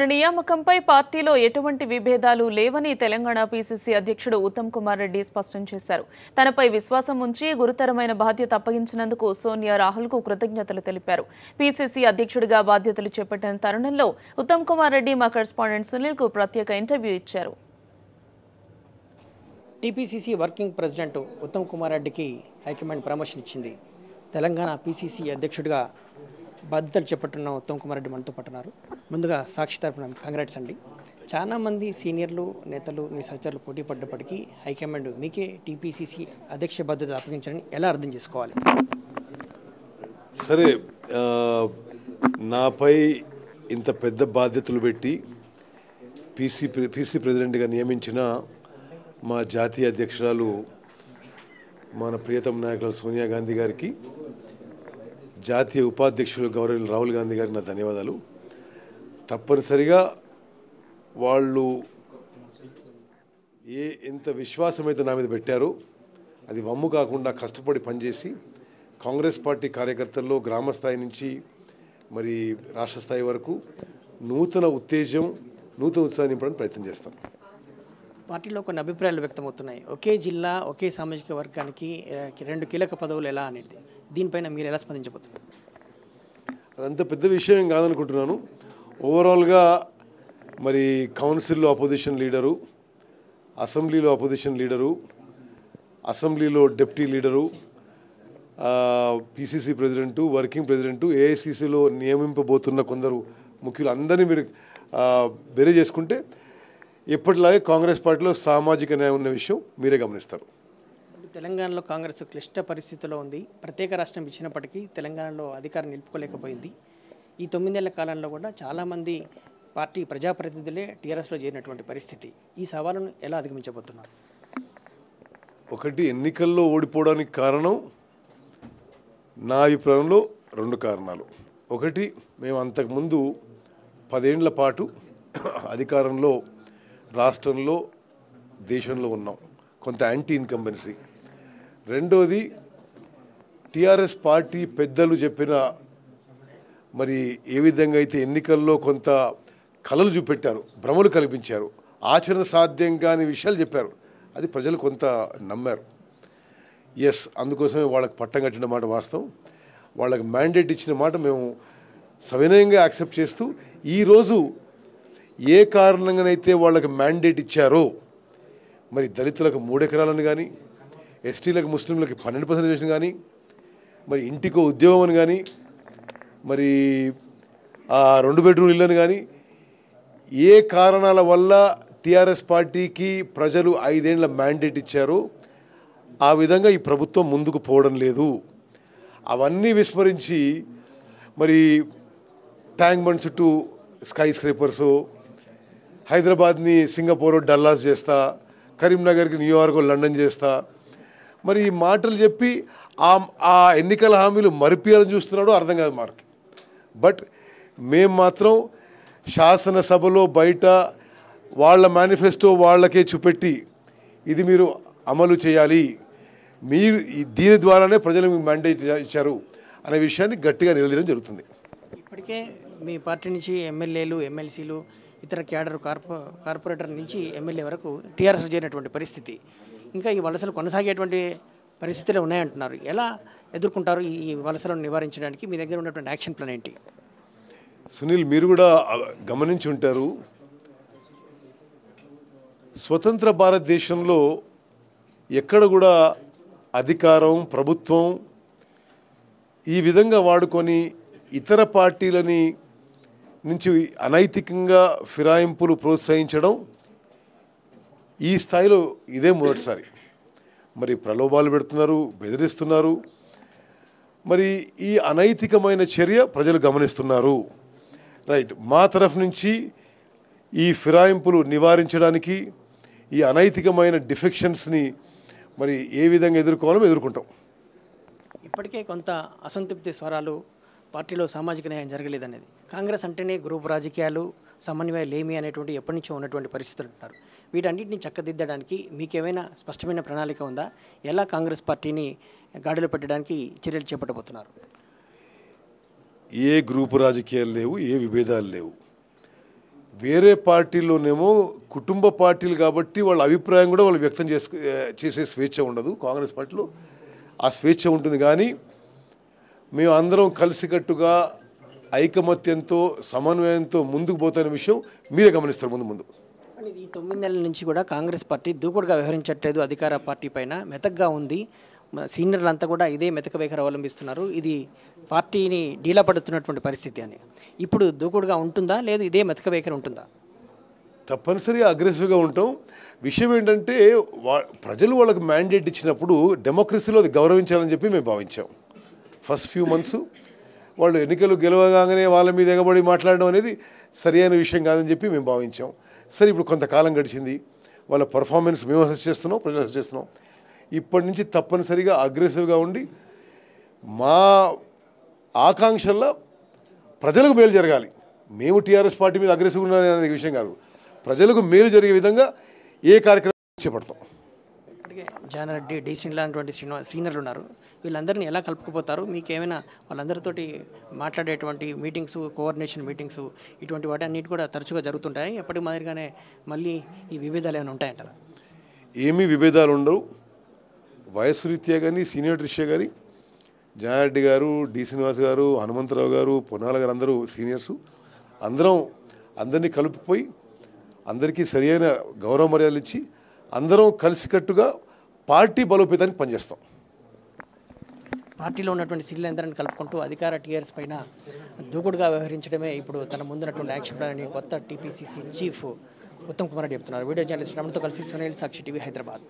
నియామకంపై పార్టీలో ఎటువంటి విభేదాలు లేవని తెలంగాణ పీసీసీ అధ్యక్షుడు ఉత్తమ్ కుమార్ రెడ్డి స్పష్టం చేశారు. తనపై విశ్వాసం ఉంచి గురుతరమైన బాధ్యత అప్పగించినందుకు సోనియా రాహుల్కు కృతజ్ఞతలు తెలిపారు. పీసీసీ అధ్యక్షుడిగా బాధ్యతలు చేపట్టిన తరుణంలో ఉత్తమ్ కుమార్ రెడ్డి మా కరెస్పాండెంట్ సునీల్కు ప్రత్యేక ఇంటర్వ్యూ ఇచ్చారు. TPCC working president Uttam Kumar రెడ్డికి హైకమాండ్ ప్రమోషన్ ఇచ్చింది. తెలంగాణ పీసీసీ అధ్యక్షుడిగా బాధ్యతలు చేపట్టున్న ఉత్తమ్ కుమార్ రెడ్డి మనతో పట్టున్నారు. ముందుగా సాక్షి తరపున కంగ్రాట్స్ అండి. చాలామంది సీనియర్లు నేతలు మీ సహచరులు పోటీ పడ్డప్పటికీ హైకమాండ్ మీకే టీపీసీసీ అధ్యక్ష బాధ్యతలు అప్పగించాలని ఎలా అర్థం చేసుకోవాలి? సరే, నాపై ఇంత పెద్ద బాధ్యతలు పెట్టి పీసీ ప్రెసిడెంట్గా నియమించిన మా జాతీయ అధ్యక్షురాలు మన ప్రియతమ నాయకులు సోనియా గాంధీ గారికి, జాతీయ ఉపాధ్యక్షులు గౌరవ రాహుల్ గాంధీ గారికి నా ధన్యవాదాలు. తప్పనిసరిగా వాళ్ళు ఎంత విశ్వాసం అయితే నా మీద పెట్టారో అది వమ్ము కాకుండా కష్టపడి పనిచేసి కాంగ్రెస్ పార్టీ కార్యకర్తల్లో గ్రామ స్థాయి నుంచి మరి రాష్ట్ర స్థాయి వరకు నూతన ఉత్సాహం నింపడానికి ప్రయత్నం చేస్తాం. పార్టీలో కొన్ని అభిప్రాయాలు వ్యక్తమవుతున్నాయి. ఒకే జిల్లా ఒకే సామాజిక వర్గానికి 2 కీలక పదవులు ఎలా అనేది, దీనిపైన మీరు ఎలా స్పందించబోతున్నారు? అదంత పెద్ద విషయం కాదనుకుంటున్నాను. ఓవరాల్గా మరి కౌన్సిల్లో అపోజిషన్ లీడరు, అసెంబ్లీలో అపోజిషన్ లీడరు, అసెంబ్లీలో deputy leader, PCC president, working president, ఏఐసీసీలో నియమింపబోతున్న కొందరు ముఖ్యులు అందరినీ మీరు బేరే చేసుకుంటే ఎప్పటిలాగే కాంగ్రెస్ పార్టీలో సామాజిక న్యాయం ఉన్న విషయం మీరే గమనిస్తారు. తెలంగాణలో కాంగ్రెస్ క్లిష్ట పరిస్థితిలో ఉంది. ప్రత్యేక రాష్ట్రం ఇచ్చినప్పటికీ తెలంగాణలో అధికారం నిలుపుకోలేకపోయింది. ఈ 9 ఏళ్ల కాలంలో కూడా చాలామంది పార్టీ ప్రజాప్రతినిధులే టీఆర్ఎస్లో చేరినటువంటి పరిస్థితి. ఈ సవాలును ఎలా అధిగమించబోతున్నారు? ఒకటి, ఎన్నికల్లో ఓడిపోవడానికి కారణం నా అభిప్రాయంలో 2 కారణాలు. ఒకటి, మేము అంతకుముందు 10 ఏళ్ల పాటు అధికారంలో రాష్ట్రంలో దేశంలో ఉన్నాం, కొంత యాంటీ ఇన్కంబెన్సీ. రెండోది, టీఆర్ఎస్ పార్టీ పెద్దలు చెప్పిన మరి ఏ విధంగా అయితే ఎన్నికల్లో కొంత కలలు చూపెట్టారు, భ్రమలు కల్పించారు, ఆచరణ సాధ్యం కాని విషయాలు చెప్పారు, అది ప్రజలు కొంత నమ్మారు. అందుకోసమే వాళ్ళకి పట్టం కట్టిన మాట వాస్తవం. వాళ్ళకి మ్యాండేట్ ఇచ్చిన మాట మేము సవినయంగా యాక్సెప్ట్ చేస్తూ ఈరోజు ఏ కారణంగానైతే వాళ్ళకి మ్యాండేట్ ఇచ్చారో మరి దళితులకు 3 ఎకరాలను కానీ, ఎస్టీలకు ముస్లింలకు 12% కానీ, మరి ఇంటికో ఉద్యోగం అని కానీ, మరి 2 బెడ్రూమ్ ఇళ్ళని కానీ, ఏ కారణాల వల్ల టీఆర్ఎస్ పార్టీకి ప్రజలు 5 ఏళ్ల మ్యాండేట్ ఇచ్చారో ఆ విధంగా ఈ ప్రభుత్వం ముందుకు పోవడం లేదు. అవన్నీ విస్మరించి మరి ట్యాంక్ బండ్ చుట్టూ స్కై స్క్రేపర్సు, హైదరాబాద్ని సింగపూర్ డల్లాస్ చేస్తా, కరీంనగర్కి న్యూయార్క్ లండన్ చేస్తా, మరి ఈ మాటలు చెప్పి ఆ ఎన్నికల హామీలు మరిపియాలని చూస్తున్నాడో అర్థం కాదు మనకి. బట్ మేము మాత్రం శాసనసభలో బయట వాళ్ళ మేనిఫెస్టో వాళ్ళకే చూపెట్టి ఇది మీరు అమలు చేయాలి, మీరు దీని ద్వారానే ప్రజలు మీకు మ్యాండేట్ ఇచ్చారు అనే విషయాన్ని గట్టిగా నిలదీయడం జరుగుతుంది. ఇప్పటికే మీ పార్టీ నుంచి ఎమ్మెల్యేలు, ఎమ్మెల్సీలు, ఇతర క్యాడర్ కార్పొరేటర్ నుంచి ఎమ్మెల్యే వరకు టీఆర్ఎస్ చేరినటువంటి పరిస్థితి, ఇంకా ఈ వలసలు కొనసాగేటువంటి పరిస్థితులు ఉన్నాయంటున్నారు. ఎలా ఎదుర్కొంటారు ఈ వలసలను నివారించడానికి? మీ దగ్గర ఉన్నటువంటి యాక్షన్ ప్లాన్ ఏంటి? సునీల్, మీరు కూడా గమనించి ఉంటారు, స్వతంత్ర భారతదేశంలో ఎక్కడ కూడా అధికారం, ప్రభుత్వం ఈ విధంగా వాడుకొని ఇతర పార్టీలని నుంచి అనైతికంగా ఫిరాయింపులు ప్రోత్సహించడం ఈ స్థాయిలో ఇదే మొదటిసారి. మరి ప్రలోభాలు పెడుతున్నారు, బెదిరిస్తున్నారు. మరి ఈ అనైతికమైన చర్య ప్రజలు గమనిస్తున్నారు. రైట్, మా తరఫు నుంచి ఈ ఫిరాయింపులు నివారించడానికి ఈ అనైతికమైన డిఫెక్షన్స్ని మరి ఏ విధంగా ఎదుర్కోవాలో ఎదుర్కొంటాం. ఇప్పటికే కొంత అసంతృప్తి స్వరాలు, పార్టీలో సామాజిక న్యాయం జరగలేదనేది, కాంగ్రెస్ అంటేనే గ్రూప్ రాజకీయాలు, సమన్వయం లేమి అనేటువంటి ఎప్పటి నుంచో ఉన్నటువంటి పరిస్థితులు అంటున్నారు. వీటన్నిటిని చక్కదిద్దడానికి మీకేమైనా స్పష్టమైన ప్రణాళిక ఉందా? ఎలా కాంగ్రెస్ పార్టీని గాడిలో పెట్టడానికి చర్యలు చేపట్టబోతున్నారు? ఏ గ్రూపు రాజకీయాలు లేవు, ఏ విభేదాలు లేవు. వేరే పార్టీలోనేమో కుటుంబ పార్టీలు కాబట్టి వాళ్ళ అభిప్రాయం కూడా వాళ్ళు వ్యక్తం చేసే స్వేచ్ఛ ఉండదు. కాంగ్రెస్ పార్టీలో ఆ స్వేచ్ఛ ఉంటుంది. కానీ మేము అందరం కలిసికట్టుగా ఐకమత్యంతో సమన్వయంతో ముందుకు పోతున్న విషయం మీరే గమనిస్తారు ముందు. ఈ 9 నెలల నుంచి కూడా కాంగ్రెస్ పార్టీ దూకుడుగా వ్యవహరించట్లేదు, అధికార పార్టీ పైన మెతగ్గా ఉంది. సీనియర్లు అంతా కూడా ఇదే మెతక వైఖరి అవలంబిస్తున్నారు. ఇది పార్టీని డీలా పడుతున్నటువంటి పరిస్థితి అని. ఇప్పుడు దూకుడుగా ఉంటుందా, లేదు ఇదే మెతక వైఖరి ఉంటుందా? తప్పనిసరిగా అగ్రెసివ్గా ఉంటాం. విషయం ఏంటంటే ప్రజలు వాళ్ళకి మ్యాండేట్ ఇచ్చినప్పుడు డెమోక్రసీలో అది గౌరవించాలని చెప్పి మేము భావించాం. ఫస్ట్ ఫ్యూ మంత్స్ వాళ్ళు ఎన్నికలు గెలవగానే వాళ్ళ మీద ఎగబడి మాట్లాడడం అనేది సరైన విషయం కాదని చెప్పి మేము భావించాం. సరే, ఇప్పుడు కొంతకాలం గడిచింది, వాళ్ళ పర్ఫార్మెన్స్ మేము అసెస్ చేస్తున్నాం, ప్రజలు అసెస్ చేస్తున్నాం. ఇప్పటి నుంచి తప్పనిసరిగా అగ్రెసివ్గా ఉండి మా ఆకాంక్షల్లో ప్రజలకు మేలు జరగాలి. మేము టీఆర్ఎస్ పార్టీ మీద అగ్రెసివ్గా ఉన్నాం అనే విషయం కాదు, ప్రజలకు మేలు జరిగే విధంగా ఏ కార్యక్రమం చేపడతాం. ఇప్పటికే జానారెడ్డి, డీసీన్ లాంటి సీనియర్లు ఉన్నారు. వీళ్ళందరినీ ఎలా కలుపుకుపోతారు? మీకు ఏమైనా వాళ్ళందరితోటి మాట్లాడేటువంటి మీటింగ్స్, కోఆర్డినేషన్ మీటింగ్స్ ఇటువంటి వాటి అన్నిటి కూడా తరచుగా జరుగుతుంటాయి. ఎప్పటి మాదిరిగానే మళ్ళీ ఈ విభేదాలు ఏమైనా ఉంటాయంటారా? ఏమీ విభేదాలు ఉండవు. వయస్సు రీత్యా కానీ, సీనియర్ రీత్యా కానీ జానారెడ్డి గారు, డి శ్రీనివాస్ గారు, హనుమంతరావు గారు, పొన్నాల గారు అందరూ సీనియర్సు. అందరినీ కలుపుకుపోయి అందరికీ సరియైన గౌరవ మర్యాదలు ఇచ్చి అందరం కలిసికట్టుగా పార్టీ బలోపేతానికి పనిచేస్తాం. పార్టీలో ఉన్నటువంటి సీనియర్లందరినీ కలుపుకుంటూ అధికార టీఆర్ఎస్ పైన దూకుడుగా వ్యవహరించడమే ఇప్పుడు తన ముందున్నటువంటి యాక్షన్ ప్లాన్ అని కొత్త టీపీసీసీ చీఫ్ ఉత్తమ్ కుమార్ రెడ్డి చెప్తున్నారు. వీడియో జర్నలిస్ట్ రమణతో కలిసి సునీల్, సాక్షి టీవీ, హైదరాబాద్.